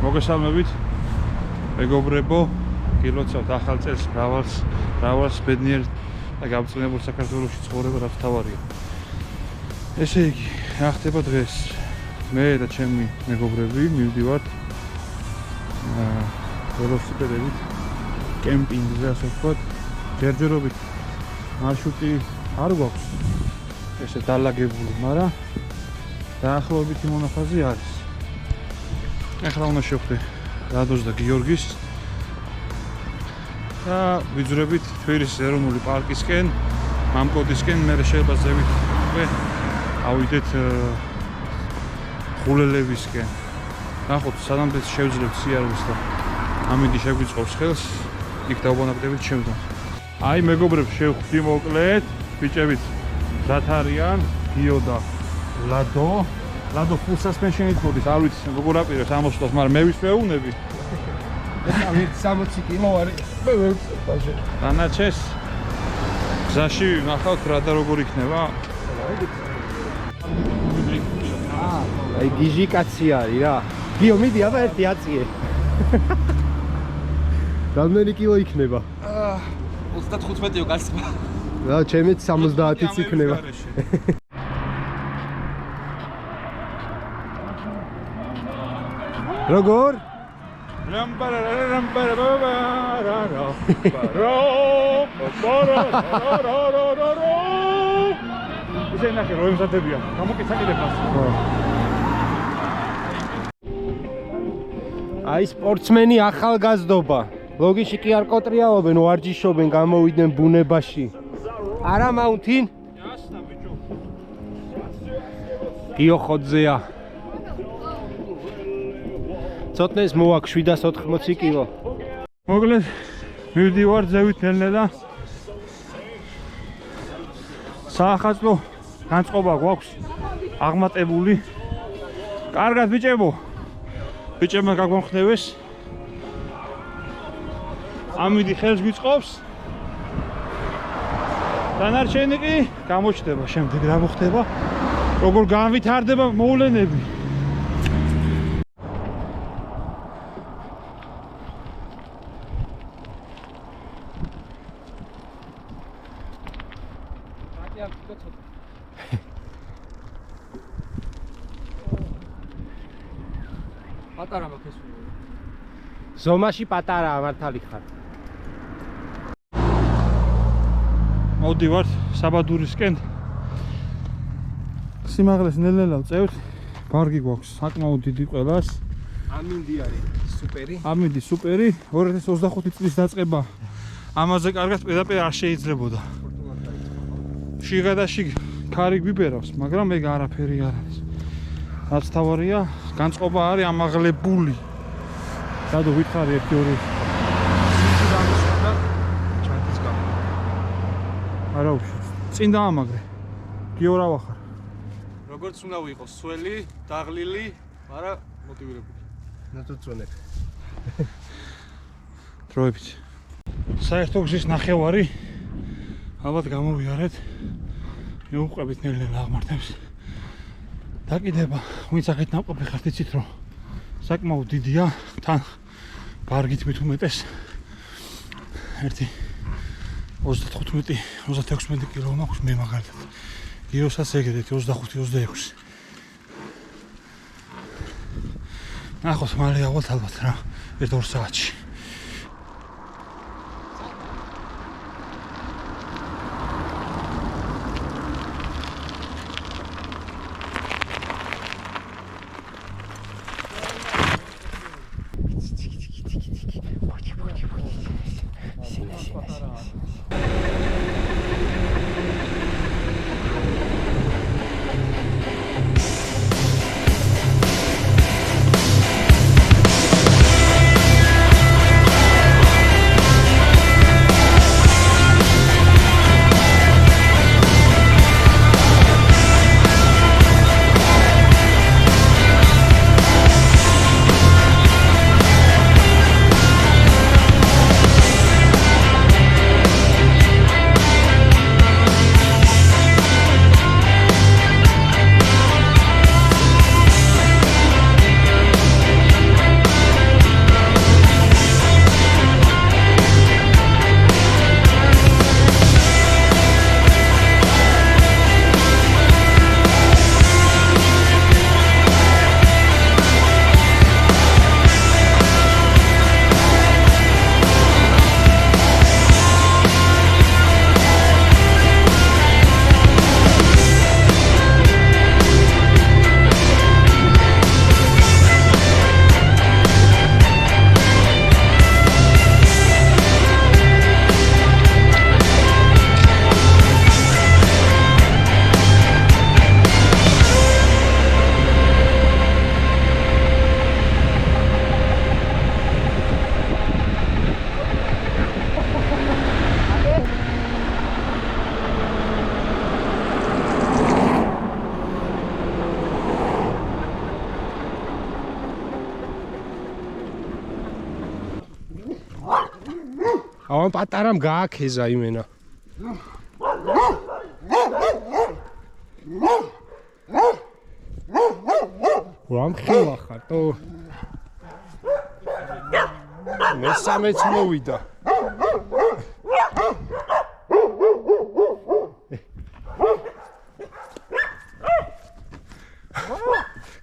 მოგესალმებით მეგობრებო, გილოცავთ ახალ წელს მრავალს ბედნიერ და გამწვენებულ საქართველოში ცხოვრება რაც თავარია. ესე იგი, რა ხდება დღეს? მე და ჩემი მეგობრები მივდივართ ველოსიპედებით კემპინგზე, ასე ვთქვათ. ჯერჯერობით მარშრუტი არ გვაქვს ესე დალაგებული, მაგრამ დაახლოებითი მონახაზი არის. ახლა უნდა შევხვდე რადოს და გიორგის და ვიძვრებით თბილისის ეროვნული პარკისკენ, მამკოდისკენ, მერე შეიძლება ზევით უკვე ავიდეთ ხულელებისკენ. ნახოთ, სანამ შევძლებთ სიარულს და ამინდი შეგვიწყობს ხელს, იქ დავბანაკდებით ჩემთან. აი მეგობრებს შევხვდი მოკლედ, ბიჭებით მზად არიან, გიო და ლადო full suspension-ით მოდის, არ ვიცი როგორ აპირებს ამოსვლას, მაგრამ მე ვის მეუნები. ამით 60 კილო არის. მე ვეწევ. დანარჩეს გზაში ნახავთ რა და როგორ იქნება. აი გიჟი კაცი არის რა. გიო მიდი აბა ერთი აწიე. რამდენი კილო იქნება? 35-იო კაცმა. რა, ჩემიც 70-იც იქნება. როგორ? ისე ნახე რომ ემზადებია. გამოკეცაკიდებ მას. აი სპორტსმენი ახალგაზრდობა. ლოგიში კი არ კოტრიალობენ, ვარჯიშობენ, გამოვიდნენ ბუნებაში. არა მაუნთინ? იასნა ბიჭო. გიო ხოძეა. ცოტნეს მოაქვს 780 კილო. მოკლედ მივდივარ ზევით ნელ-ნელა. საახალწლო განწყობა გვაქვს აღმატებული. კარგად ბიჭებო. ბიჭებმა გაგვამხნევეს. ამინდი ხელს გვიწყობს. დანარჩენი კი გამოჩნდება შემდეგ რა მოხდება. როგორ განვითარდება მოვლენები. პატარა მაქვს. ზომაში პატარაა მართალი ხარ. მოვდივართ საბადურისკენ. სიმაღლეს ნელ-ნელა ვწევთ. ბარგი გვაქვს საკმაოდ დიდი ყველას. ამინდი არის სუპერი. ამინდი სუპერი. 2025 წლის დაწყება. ამაზე კარგად პირდაპირ არ შეიძლებოდა. შიგადაში ქარი გვიბერავს, მაგრამ ეგ არაფერი არ არის. რაც თავარია, განწყობა არის ამაღლებული. დადო ვითხარი 1-2 არა უშ. წინ დაამაგრე. გიო რა ვახარ. როგორც უნდა ვიყოს, სველი, დაღლილი, მაგრამ მოტივირებული. ნატოწონებ. დროებით. საერთო გზის ნახევარი ალბათ გამოვიარეთ. მივუყვებით ნელ-ნელა აღმართებს. დაკიდება, ვინც ახეთ ნაყოფი ხართ იცით რომ საკმაოდ დიდია, თან ბარგით მით უმეტეს. ერთი 35-36 კილო მაქვს მე მაგალითად. გიოსაც ეგრეთ 25-26. ნახოთ მალე ავალთ ალბათ რა, 1-2 საათში. ავან პატარამ გააქეზა იმენა. რამ ხილა ხარტო? მესამეც მოვიდა.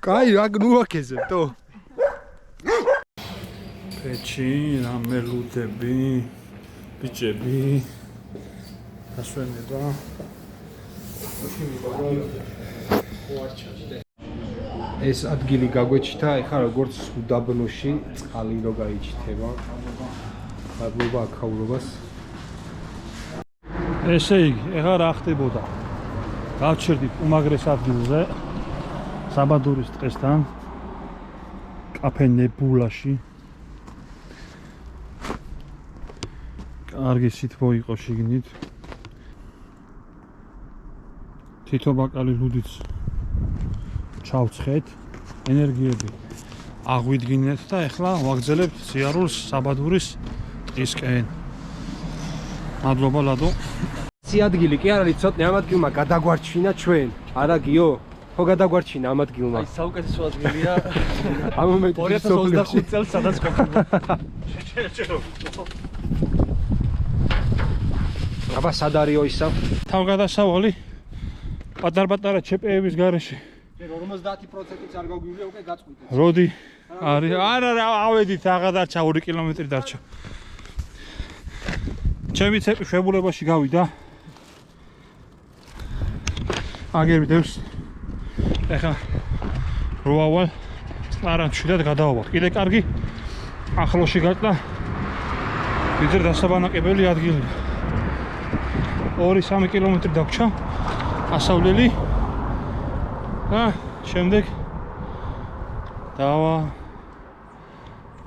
კაი, რა გნუაქეზებდო? პეჩი, რამე ლუდები, ბიჭები. ასვენება. ეს ადგილი გაგვეჩნდა, ეხლა როგორც უდაბნოში წყალი რო გაიჩნდება. მადლობა აქაურობას. ესე იგი, ეხლა რა ხდებოდა? გავჩერდით უმაგრეს ადგილზე. საბადურის ტყესთან. კაფე ნებულაში. კარგი სითბო იყო შიგნით. თითო ბაკალი ლუდიც ჩავცხეთ, ენერგიები აღვიდგინეთ და ეხლა ვაგრძელებთ სიარულს საბადურის ტყისკენ. მადლობა ლადო. სიადგილი კი არ არის, ცოტნე ამ ადგილმა გადაგვარჩინა ჩვენ. არა გიო? ხო გადაგვარჩინა ამ ადგილმა. აი საუკეთესო ადგილია. ამ მომენტში 2025 წელს სადაც ყოფილა. შეჭერო. აბა სად არისო ისა? თავგადასავალი პატარ-პატარა ჩეპეების გარეშე. 50%-იც არ გაგვივლია უკვე გაწყვიტეთ. როდი არის? არა, ავედით აღა დარჩა 2 კილომეტრი დარჩა. ჩემი ცეპი შვებულებაში გავიდა. აგერი დევს. ეხლა როავალ წყარან მშვიდად გადავავალ. კიდე კარგი ახლოში გაჭდა. ვიდრე დასაბანაკებელი ადგილია. 2-3 კილომეტრი დაგვრჩა. ასავლელი და შემდეგ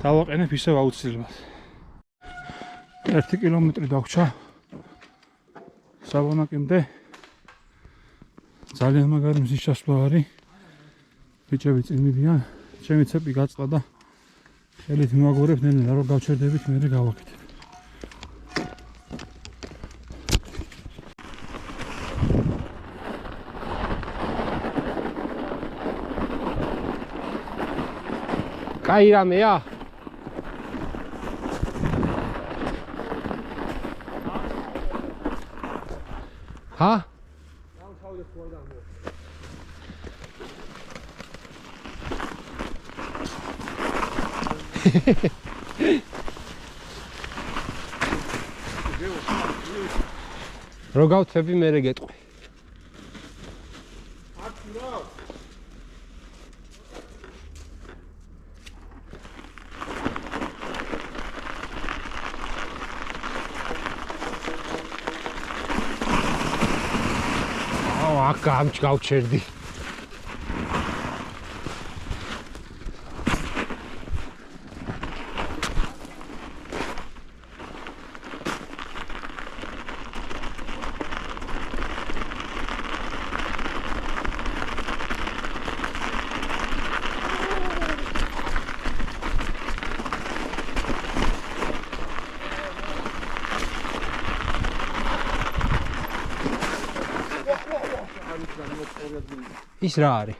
დავაყენებ ისევ აუცილებლად. 1 კილომეტრი დაგვრჩა საბანაკემდე. ძალიან მაგარი მზის ჩასვლა არის. ბიჭები წინ მიდიან. ჩემი ცეპი გაწყდა და ხელით მივაგორებ ნელა რომ გავჩერდებით მე გავაკეთებ. კაი რამეა? ჰა? რო გავწევი მე გეტყვი. აკა ამჩ გავჩერდი. ის რა არის?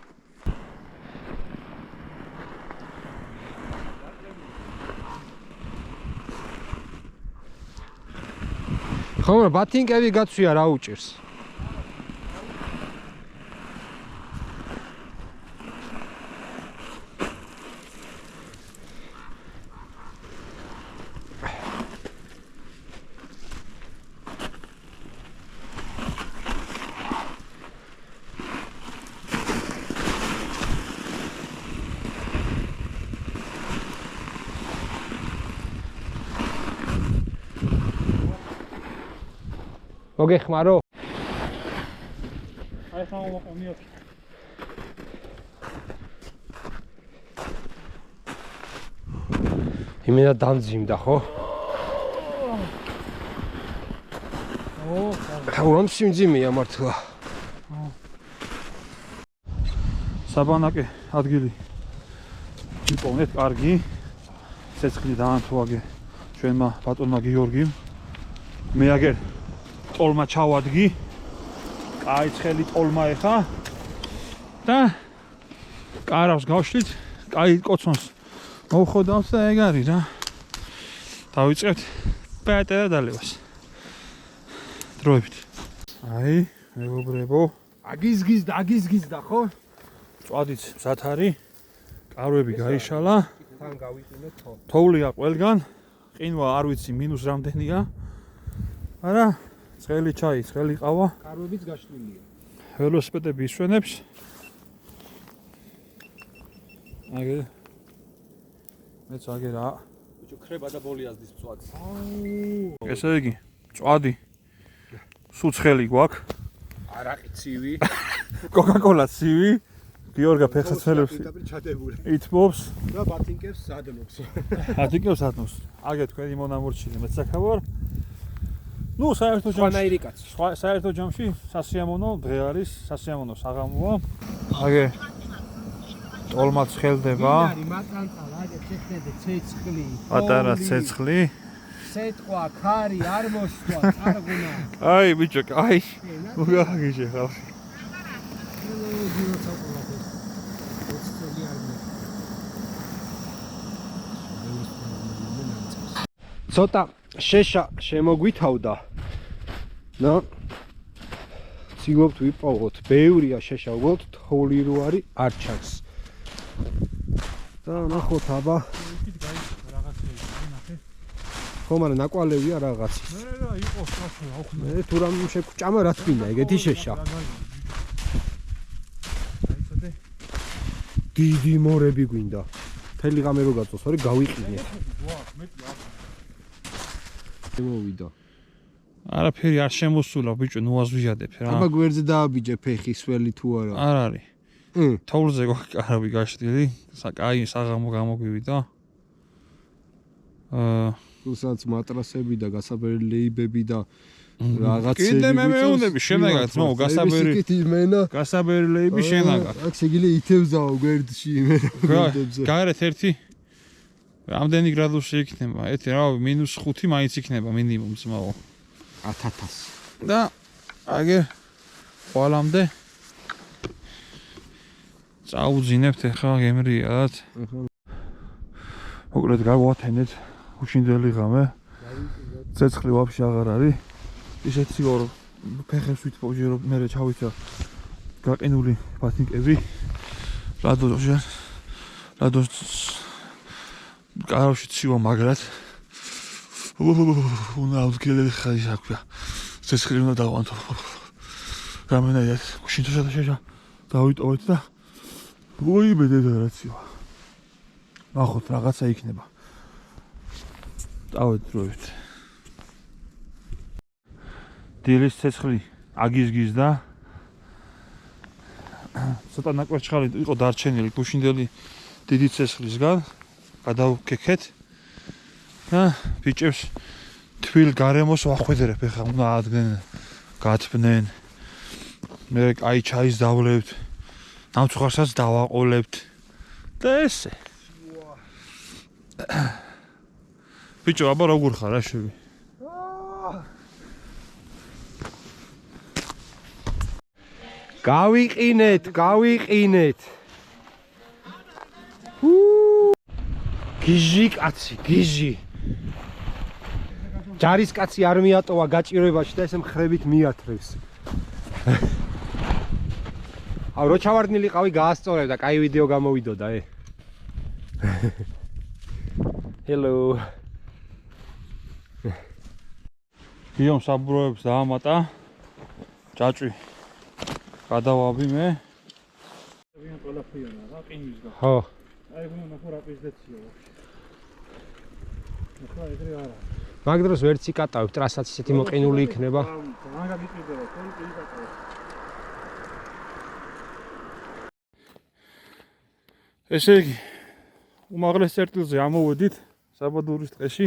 ხომ ბათინკები გაცვია რა უჭირს? მოგეხმარო? აი ხა მომყონიო. იმენა დამძიმდა ხო? რომ სიმძიმეა მართლა. საბანაკე ადგილი იპოვნეთ კარგი. ცეცხლი დაანთვაგე ჩვენმა ბატონმა გიორგიმ. მე აგერ ტოლმა ჩავადგი. კაი ცხელი ტოლმა ეხა და კარავს გავშლით, კაი კოცონს მოვხოდავთ და ეგ არის რა. დავიწყებთ პატარა დალევას. დროებით. აი, მეგობრებო, აგიზგიზდა, ხო? წვადიც მზად არის. კარვები გაიშალა. თან გავიყინეთ ხო? თოვლია ყველგან. ყინვა არ ვიცი მინუს რამდენია. არა, ცხელი ჩაი, ცხელი ყავა. კარვებიც გაშლილია. ველოსიპედები ისვენებს. აგერ მეც აგერ რა. ბიჭო ხრება და ბოლიაზდის მწვადი. ესე იგი, წვადი. სულ ცხელი გვაქვს. არაყი ცივი. კოკა-კოლა ცივი. გიორგა ფეხსაცმელებს ჩადებული. ითმობს. და ბათინკებს ადნობს. ათიკებს ათმოს. აგე თქვენი მონამორჩილი მეცაკა ვარ. ნუ საერთო ჯამში. ხანაირი კაცი. საერთო ჯამში სასიამოვნო დღე არის, სასიამოვნო საღამოა. აგე ტოლმა ცხელდება. მატანტალ აგე ცეცხლები ცეცხლი. პატარა ცეცხლი. სეტყვა, ქარი, არ მოსვა, წარღუნა. აი ბიჭო, აი. უგაგიჟე ხალხი. ცოტა შეშა შემოგვითავდა. და ცდილობთ ვიპოვოთ. ბევრია შეშა, უბრალოდ თოვლი რო არის არ ჩანს. და ნახოთ აბა. ხო, მაგრამ ნაკვალევია რაღაცის. მე რა იყოს ახლა აუხმე. მე თუ რამ შეგჭამა რა თქმა ეგეთი შეშა. დიდი მორები გვინდა. მთელი ღამე რო გაწოს, ორი გავიყინეთ. მოვიდა. არაფერი არ შემოსულა ბიჭო, ნუ აზვიჟადებ რა. აბა გვერდზე დააბიჯე ფეხი სველი თუ არა. არ არის. თოვლზე გვაქვს კარავი გაშლილი, საკაი საღამო გამოგვივიდა. თუსაც მატრასები და გასაბერი ლეიბები და რაღაცები. კიდე მე მეუნები შენაგათ, მო გასაბერი ლეიბი შენაგათ. აქ შეგიძლია ითევზაო გვერდში იმენებზე. გარეთ ერთი რამდენი გრადუსი იქნება? ერთი რა, -5 მაინც იქნება მინიმუმ ძმაო. 1000. და აგერ ყველამდე წაუძინებთ ახლა გემრიად. მოკლედ გავათენეთ უშინდელი ღამე. ცეცხლი ვაფშე აღარ არის. ისეთი ორ ფეხებს ვითბოჟერო მე ჩავიცა გაყინული ბათინკები. რადოს კარავში ცივა მაგრად. უნდა ავდგილელი ხაი საქმეა. ცეცხლი უნდა დავანთო. გამენაიათ უშინდელსა და შეშა დავიტოვეთ და მოიმედეთ რა ცივა. ნახოთ რაღაცა იქნება. დავით დროებით. დილის ცეცხლი აგიზგიზდა. ცოტა ნაკვერჩხალი იყო დარჩენილი გუშინდელი დიდი ცეცხლისგან. გადავკექეთ. და ბიჭებს თვილ გარემოს ვახვედრებ ეხლა უნდა ადგნენ, გათბნენ. მე კაი ჩაის დავლევთ. ნამცუხარსაც დავაყოლებთ. და ესე. ბიჭო, აბა როგორ ხარ რა შევი? გავიყინეთ. გიჟი კაცი, გიჟი. ჯარის კაცი არ მიატოვა გაჭირვებაში და ესე მხრებით მიათრევს. აუ რო ჩავარდნილი ყავი გაასწორებ და კაი ვიდეო გამოვიდოდა, Hello. გიომ საბუროებს დაამატა. ჭაჭვი. გადავაბი მე. ვინ ყველაფერია რა ყინვისგან. ხო. აი გუნ ნახო რა პიზდეციო ვაფშე. ნახო ეგრე არა. მაგ დროს ვერც იკატავებ, ტრასაც ისეთი მოყინული იქნება. რა გაგიყიდება, თორე კი იკატავებ. ესე იგი, უმაღლეს წერტილზე ამოვედით საბადურის ტყეში.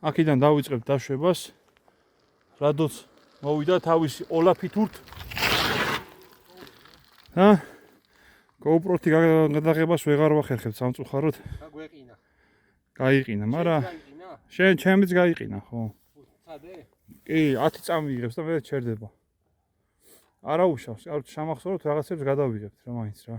აქედან დავიწყებთ დაშვებას. რადოც მოვიდა თავისი ოლაფი თურთ. GoPro-თი გადაღებას ვეღარ ვახერხებ სამწუხაროდ. გაგვეყინა. გაიყინა, მაგრამ შენ ჩემიც გაიყინა, ხო? კი, 10 წამი იღებს და მე ჩერდება. არა უშავს, არ შამახსოვროთ რაღაცებს გადავიღებთ რა მაინც რა.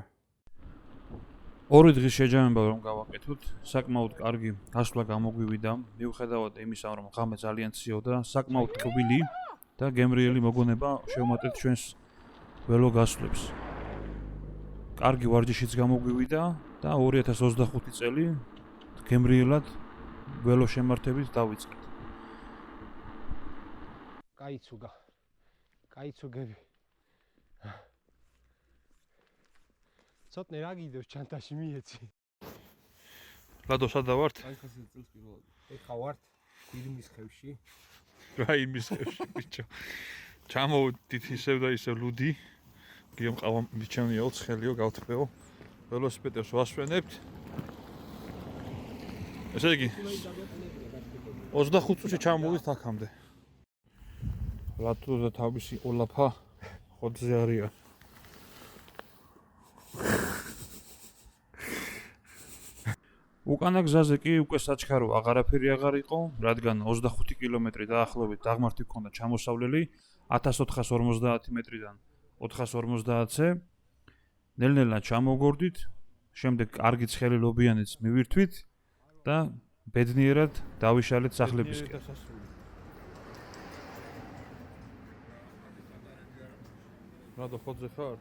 ორი დღის შეჯამება რომ გავაკეთოთ, საკმაოდ კარგი გასვლა გამოგვივიდა, მიუხედავად იმისა, რომ ღამე ძალიან ციო და საკმაოდ ტკბილი და გემრიელი მოგონება შევმატეთ ჩვენს ველო გასვლებს. კარგი ვარჯიშიც გამოგვივიდა და 2025 წელი გემრიელად ველო შემართებით დავიწყეთ. კაიცუგა. კაიცუგები. ცოტნე რა გიდევს ჩანტაში მიეცი. ლადო სადა ვართ? ეხა ვართ ირმის ხევში. რა იმის ხევში ბიჭო. ჩამოვდით ისევ და ისევ ლუდი. გიამყავა მიჩემიო ცხელიო გავთბეო. ველოსიპედებს ვასვენებთ. ესე იგი 25 წუთში ჩამოვიდით აქამდე. ლადო და თავისი ყოლაფა ხოთზე არიან. უკანა გზაზე კი უკვე საჩქარო აღარაფერი აღარ იყო, რადგან 25 კილომეტრი დაახლოებით დაღმართი ჰქონდა ჩამოსავლელი 1450 მეტრიდან 450-ზე. ნელ-ნელა ჩამოვგორდით, შემდეგ კარგი ცხელი ლობიანიც მივირთვით და ბედნიერად დავიშალეთ სახლებისკენ. რადო ხოთზე ხარ?